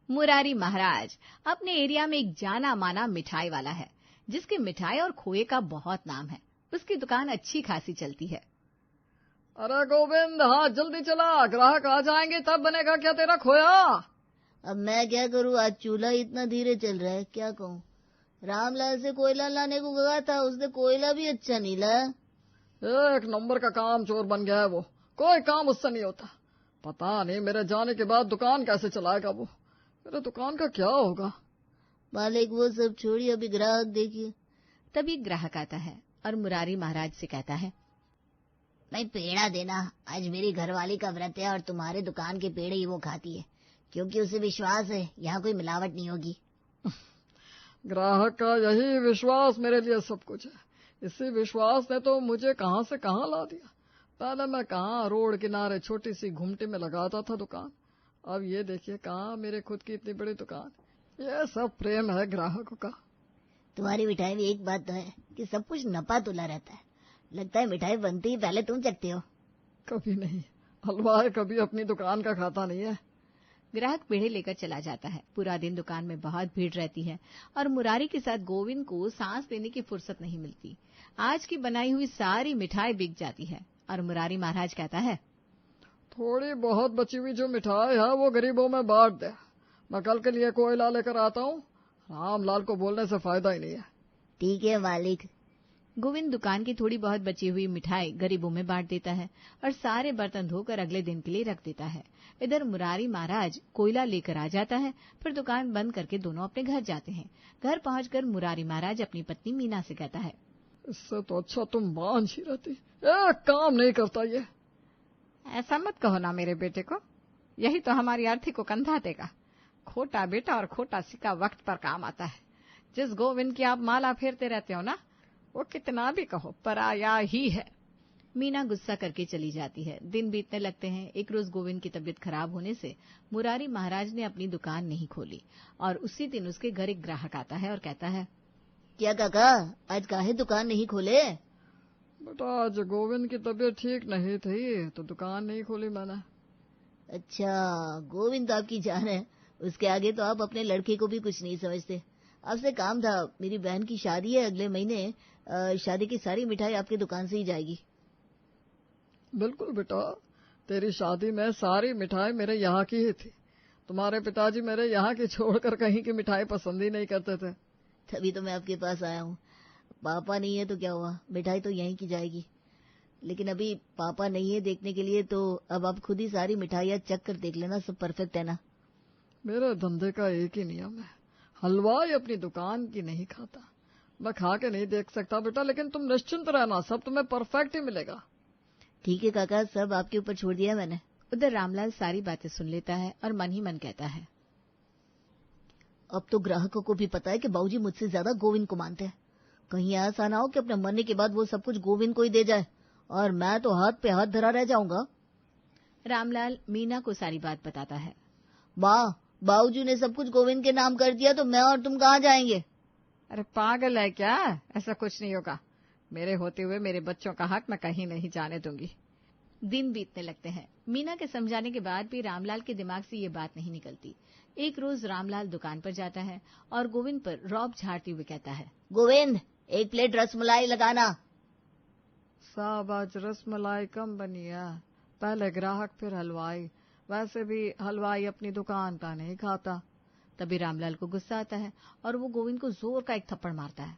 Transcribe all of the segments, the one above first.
मुरारी महाराज अपने एरिया में एक जाना माना मिठाई वाला है, जिसके मिठाई और खोए का बहुत नाम है। उसकी दुकान अच्छी खासी चलती है। अरे गोविंद, हाँ जल्दी चला, ग्राहक आ जाएंगे तब बनेगा क्या तेरा खोया। अब मैं क्या करूँ, आज चूल्हा इतना धीरे चल रहा है, क्या कहूँ। रामलाल से कोयला लाने को कहा था, उसने कोयला भी अच्छा नहीं लाया। एक नंबर का काम चोर बन गया है वो, कोई काम उससे नहीं होता। पता नहीं मेरे जाने के बाद दुकान कैसे चलाएगा वो, मेरे दुकान का क्या होगा। मालिक वो सब छोड़िए, अभी ग्राहक देखिए। तभी ग्राहक आता है और मुरारी महाराज से कहता है, भाई पेड़ा देना, आज मेरी घरवाली का व्रत है और तुम्हारे दुकान के पेड़े ही वो खाती है, क्योंकि उसे विश्वास है यहाँ कोई मिलावट नहीं होगी। ग्राहक का यही विश्वास मेरे लिए सब कुछ है। इसी विश्वास ने तो मुझे कहाँ से कहाँ ला दिया। पहले मैं कहाँ रोड किनारे छोटी सी घुमटी में लगाता था दुकान, अब ये देखिए कहाँ मेरे खुद की इतनी बड़ी दुकान। ये सब प्रेम है ग्राहकों का। तुम्हारी मिठाई में एक बात तो है कि सब कुछ नपा तुला रहता है। लगता है मिठाई बनती ही पहले तुम चखते हो। कभी नहीं, हलवाई कभी अपनी दुकान का खाता नहीं है। ग्राहक पेड़े लेकर चला जाता है। पूरा दिन दुकान में बहुत भीड़ रहती है और मुरारी के साथ गोविंद को सांस लेने की फुर्सत नहीं मिलती। आज की बनाई हुई सारी मिठाई बिक जाती है और मुरारी महाराज कहता है, थोड़ी बहुत बची हुई जो मिठाई है वो गरीबों में बांट दे। मैं कल के लिए कोयला लेकर आता हूँ। रामलाल को बोलने से फायदा ही नहीं है। ठीक है मालिक। गोविंद दुकान की थोड़ी बहुत बची हुई मिठाई गरीबों में बांट देता है और सारे बर्तन धोकर अगले दिन के लिए रख देता है। इधर मुरारी महाराज कोयला लेकर आ जाता है, फिर दुकान बंद करके दोनों अपने घर जाते हैं। घर पहुंचकर मुरारी महाराज अपनी पत्नी मीना से कहता है, इससे तो अच्छा तुम बांझ ही रहती, एक काम नहीं करता ये। ऐसा मत कहो ना मेरे बेटे को, यही तो हमारी अर्थी को कंधा देगा। खोटा बेटा और खोटा सिक्का वक्त पर काम आता है। जिस गोविंद की आप माला फेरते रहते हो ना, वो कितना भी कहो पराया ही है। मीना गुस्सा करके चली जाती है। दिन बीतने लगते हैं। एक रोज गोविंद की तबीयत खराब होने से मुरारी महाराज ने अपनी दुकान नहीं खोली और उसी दिन उसके घर एक ग्राहक आता है और कहता है, क्या काका, आज काहे दुकान नहीं खोले? बेटा आज गोविंद की तबीयत ठीक नहीं थी तो दुकान नहीं खोली मैंने। अच्छा, गोविंद तो आपकी जान है, उसके आगे तो आप अपने लड़के को भी कुछ नहीं समझते। आपसे काम था, मेरी बहन की शादी है अगले महीने, शादी की सारी मिठाई आपकी दुकान से ही जाएगी। बिल्कुल बेटा, तेरी शादी में सारी मिठाई मेरे यहाँ की ही थी। तुम्हारे पिताजी मेरे यहाँ की छोड़कर कहीं की मिठाई पसंद ही नहीं करते थे। तभी तो मैं आपके पास आया हूँ। पापा नहीं है तो क्या हुआ, मिठाई तो यहीं की जाएगी। लेकिन अभी पापा नहीं है देखने के लिए, तो अब आप खुद ही सारी मिठाइयाँ चख कर देख लेना, सब परफेक्ट है ना। मेरे धंधे का एक ही नियम है, हलवाई अपनी दुकान की नहीं खाता। मैं खा के नहीं देख सकता बेटा, लेकिन तुम निश्चिंत रहना, सब तुम्हें परफेक्ट ही मिलेगा। ठीक है काका, सब आपके ऊपर छोड़ दिया मैंने। उधर रामलाल सारी बातें सुन लेता है और मन ही मन कहता है, अब तो ग्राहकों को भी पता है कि बाबूजी मुझसे ज्यादा गोविंद को मानते हैं। कहीं ऐसा ना हो कि अपने मरने के बाद वो सब कुछ गोविंद को ही दे जाए और मैं तो हाथ पे हाथ धरा रह जाऊंगा। रामलाल मीना को सारी बात बताता है। माँ, बाबूजी ने सब कुछ गोविंद के नाम कर दिया तो मैं और तुम कहाँ जाएंगे? अरे पागल है क्या, ऐसा कुछ नहीं होगा। मेरे होते हुए मेरे बच्चों का हक मैं कहीं नहीं जाने दूंगी। दिन बीतने लगते हैं। मीना के समझाने के बाद भी रामलाल के दिमाग से ये बात नहीं निकलती। एक रोज रामलाल दुकान पर जाता है और गोविंद पर रौब झाड़ते हुए कहता है, गोविंद, एक प्लेट रसमलाई लगाना। साहब आज रसमलाई कम बनी है, पहले ग्राहक फिर हलवाई। वैसे भी हलवाई अपनी दुकान का नहीं खाता। तभी रामलाल को गुस्सा आता है और वो गोविंद को जोर का एक थप्पड़ मारता है।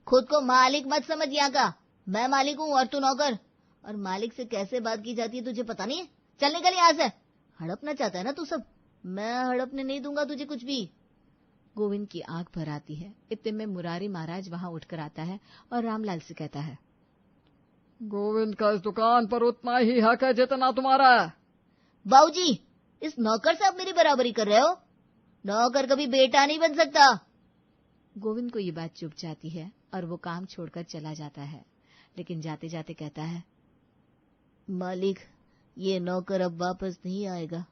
खुद को मालिक मत समझ यहाँ का, मैं मालिक हूँ और तू नौकर। और मालिक से कैसे बात की जाती है तुझे पता नहीं है? चल निकल यहाँ से। हड़पना चाहता है ना तू सब, मैं हड़पने नहीं दूंगा तुझे कुछ भी। गोविंद की आंख भर आती है। इतने में मुरारी महाराज वहां उठकर आता है और रामलाल से कहता है, गोविंद का इस दुकान पर उतना ही हक है जितना तुम्हारा है। बाबूजी, इस नौकर से आप मेरी बराबरी कर रहे हो? नौकर कभी बेटा नहीं बन सकता। गोविंद को ये बात चुभ जाती है और वो काम छोड़कर चला जाता है, लेकिन जाते जाते कहता है, मालिक, ये नौकर अब वापस नहीं आएगा।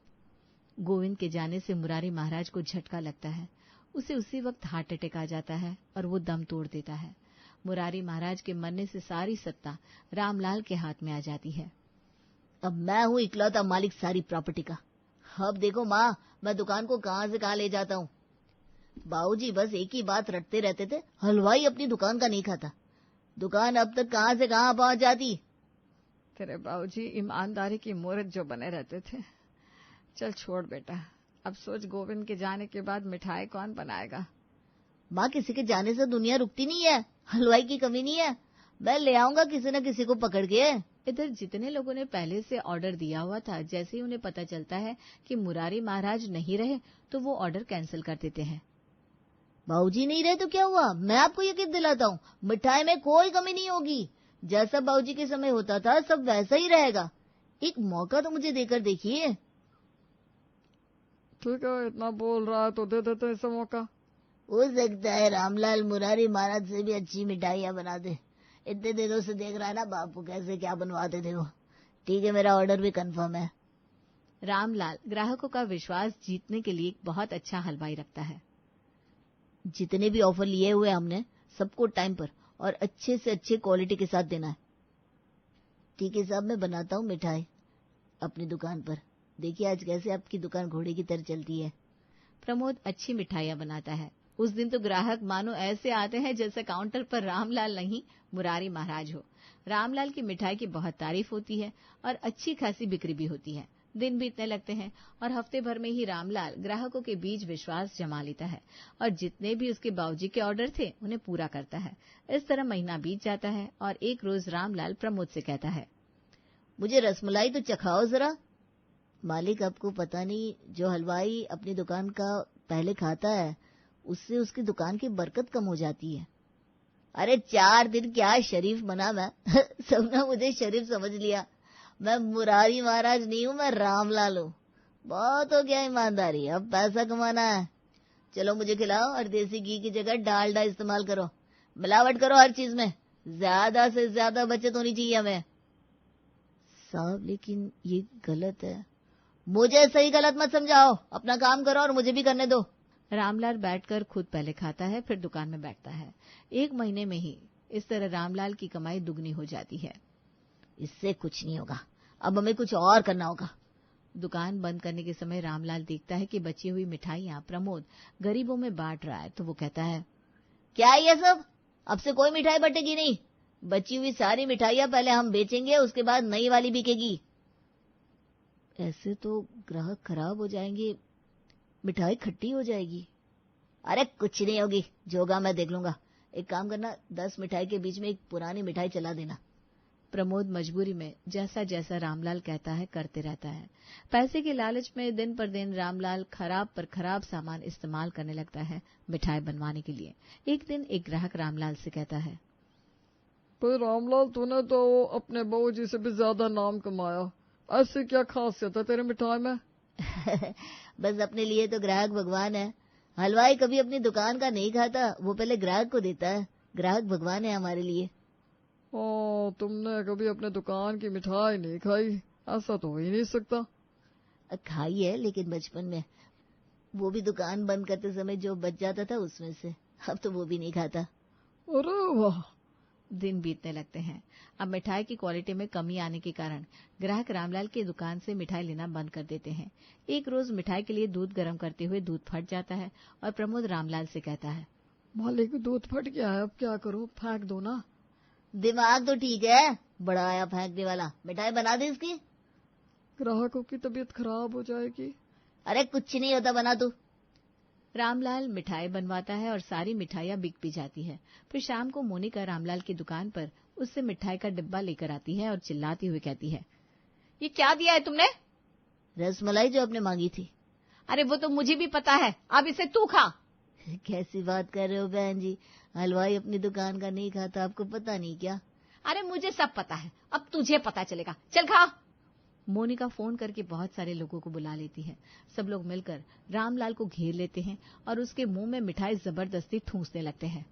गोविंद के जाने से मुरारी महाराज को झटका लगता है। उसे उसी वक्त हार्ट अटैक आ जाता है और वो दम तोड़ देता है। मुरारी महाराज के मरने से सारी सत्ता रामलाल के हाथ में आ जाती है। अब मैं हूँ इकलौता मालिक सारी प्रॉपर्टी का। अब देखो माँ, मैं दुकान को कहाँ से कहाँ ले जाता हूँ। बाबूजी बस एक ही बात रटते रहते थे, हलवाई अपनी दुकान का नहीं खाता। दुकान अब तक कहाँ से कहाँ पहुंच जाती। तेरे बाबूजी ईमानदारी की मूर्त जो बने रहते थे। चल छोड़ बेटा, अब सोच गोविंद के जाने के बाद मिठाई कौन बनाएगा। माँ, किसी के जाने से दुनिया रुकती नहीं है, हलवाई की कमी नहीं है, मैं ले आऊंगा किसी न किसी को पकड़ के। इधर जितने लोगों ने पहले से ऑर्डर दिया हुआ था, जैसे ही उन्हें पता चलता है कि मुरारी महाराज नहीं रहे तो वो ऑर्डर कैंसिल कर देते हैं। बाबूजी नहीं रहे तो क्या हुआ, मैं आपको यकीन दिलाता हूँ मिठाई में कोई कमी नहीं होगी। जैसा बाबूजी के समय होता था सब वैसा ही रहेगा। एक मौका तो मुझे देकर देखिए। ठीक है, इतना बोल रहा है तो दे देते हैं इसे मौका। हो सकता है रामलाल मुरारी महाराज से भी अच्छी मिठाइयाँ बना दे। इतने दिनों से देख रहा है ना बापू कैसे क्या बनवाते थे वो। ठीक है, मेरा ऑर्डर भी कंफर्म है। रामलाल ग्राहकों का विश्वास जीतने के लिए एक बहुत अच्छा हलवाई रखता है। जितने भी ऑफर लिए हुए हमने सबको टाइम पर और अच्छे से अच्छे क्वालिटी के साथ देना है। ठीक है साहब, मैं बनाता हूँ मिठाई अपनी दुकान पर। देखिए आज कैसे आपकी दुकान घोड़े की तरह चलती है। प्रमोद अच्छी मिठाइयाँ बनाता है। उस दिन तो ग्राहक मानो ऐसे आते हैं जैसे काउंटर पर रामलाल नहीं मुरारी महाराज हो। रामलाल की मिठाई की बहुत तारीफ होती है और अच्छी खासी बिक्री भी होती है। दिन बीतने लगते हैं और हफ्ते भर में ही रामलाल ग्राहकों के बीच विश्वास जमा लेता है और जितने भी उसके बाबूजी के ऑर्डर थे उन्हें पूरा करता है। इस तरह महीना बीत जाता है और एक रोज रामलाल प्रमोद से कहता है, मुझे रसमलाई तो चखाओ जरा। मालिक, आपको पता नहीं, जो हलवाई अपनी दुकान का पहले खाता है उससे उसकी दुकान की बरकत कम हो जाती है। अरे 4 दिन क्या शरीफ बना मैं सबने मुझे शरीफ समझ लिया। मैं मुरारी महाराज नहीं हूँ, मैं रामलाल हूँ। बहुत हो गया ईमानदारी, अब पैसा कमाना है। चलो मुझे खिलाओ और देसी घी की जगह डालडा इस्तेमाल करो। मिलावट करो हर चीज में, ज्यादा से ज्यादा बचत होनी चाहिए हमें। साहब लेकिन ये गलत है। मुझे सही गलत मत समझाओ, अपना काम करो और मुझे भी करने दो। रामलाल बैठकर खुद पहले खाता है फिर दुकान में बैठता है। 1 महीने में ही इस तरह रामलाल की कमाई दुगनी हो जाती है। इससे कुछ नहीं होगा, अब हमें कुछ और करना होगा। दुकान बंद करने के समय रामलाल देखता है कि बची हुई मिठाइयाँ प्रमोद गरीबों में बांट रहा है, तो वो कहता है, क्या ये सब, अब से कोई मिठाई बटेगी नहीं। बची हुई सारी मिठाइयाँ पहले हम बेचेंगे, उसके बाद नई वाली बिकेगी। ऐसे तो ग्राहक खराब हो जाएंगे, मिठाई खट्टी हो जाएगी। अरे कुछ नहीं होगी, जो होगा मैं देख लूंगा। एक काम करना, 10 मिठाई के बीच में एक पुरानी मिठाई चला देना। प्रमोद मजबूरी में जैसा जैसा रामलाल कहता है करते रहता है। पैसे के लालच में दिन पर दिन रामलाल खराब पर खराब सामान इस्तेमाल करने लगता है मिठाई बनवाने के लिए। एक दिन एक ग्राहक रामलाल से कहता है, पर रामलाल, तूने तो अपने बाबूजी से भी ज्यादा नाम कमाया, ऐसी क्या खासियत है तेरे मिठाई में? बस अपने लिए तो ग्राहक भगवान है। हलवाई कभी अपनी दुकान का नहीं खाता, वो पहले ग्राहक को देता है। ग्राहक भगवान है हमारे लिए। ओ, तुमने कभी अपने दुकान की मिठाई नहीं खाई? ऐसा तो हो ही नहीं सकता। खाई है, लेकिन बचपन में, वो भी दुकान बंद करते समय जो बच जाता था उसमें से। अब तो वो भी नहीं खाता। अरे वाह। दिन बीतने लगते हैं। अब मिठाई की क्वालिटी में कमी आने के कारण ग्राहक रामलाल की दुकान से मिठाई लेना बंद कर देते हैं। एक रोज मिठाई के लिए दूध गर्म करते हुए दूध फट जाता है और प्रमोद रामलाल से कहता है, मालिक, दूध फट गया है, अब क्या करूं? फेंक दो ना। दिमाग तो ठीक है, बड़ा आया फेंकने वाला। मिठाई बना दे इसकी। ग्राहकों की तबीयत खराब हो जाएगी। अरे कुछ नहीं होता, बना तू। रामलाल मिठाई बनवाता है और सारी मिठाइयाँ बिक भी जाती है। फिर शाम को मोनिका रामलाल की दुकान पर उससे मिठाई का डिब्बा लेकर आती है और चिल्लाती हुई कहती है, ये क्या दिया है तुमने? रसमलाई जो आपने मांगी थी। अरे वो तो मुझे भी पता है, अब इसे तू खा। कैसी बात कर रहे हो बहन जी, हलवाई अपनी दुकान का नहीं खाता, आपको पता नहीं क्या? अरे मुझे सब पता है, अब तुझे पता चलेगा, चल खा। मोनिका फोन करके बहुत सारे लोगों को बुला लेती है। सब लोग मिलकर रामलाल को घेर लेते हैं और उसके मुंह में मिठाई जबरदस्ती ठूंसने लगते हैं।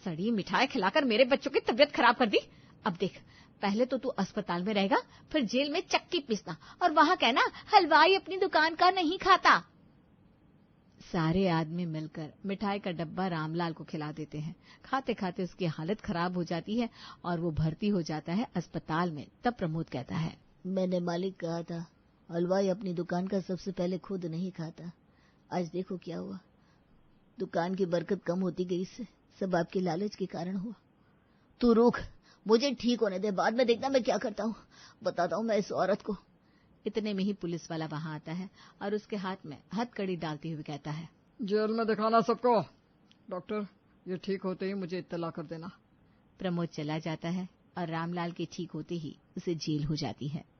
सड़ी मिठाई खिलाकर मेरे बच्चों की तबीयत खराब कर दी। अब देख, पहले तो तू अस्पताल में रहेगा, फिर जेल में चक्की पीसना और वहां कहना हलवाई अपनी दुकान का नहीं खाता। सारे आदमी मिलकर मिठाई का डब्बा रामलाल को खिला देते हैं। खाते खाते उसकी हालत खराब हो जाती है और वो भर्ती हो जाता है अस्पताल में। तब प्रमोद कहता है, मैंने मालिक कहा था, हलवाई अपनी दुकान का सबसे पहले खुद नहीं खाता, आज देखो क्या हुआ, दुकान की बरकत कम होती गई, इससे सब आपके लालच के कारण हुआ। तू रुक, मुझे ठीक होने दे, बाद में देखना मैं क्या करता हूँ, बताता हूँ मैं इस औरत को। इतने में ही पुलिस वाला वहां आता है और उसके हाथ में हथकड़ी डालते हुए कहता है, जेल में दिखाना सबको। डॉक्टर, ये ठीक होते ही मुझे इत्तला कर देना। प्रमोद चला जाता है और रामलाल के ठीक होते ही उसे जेल हो जाती है।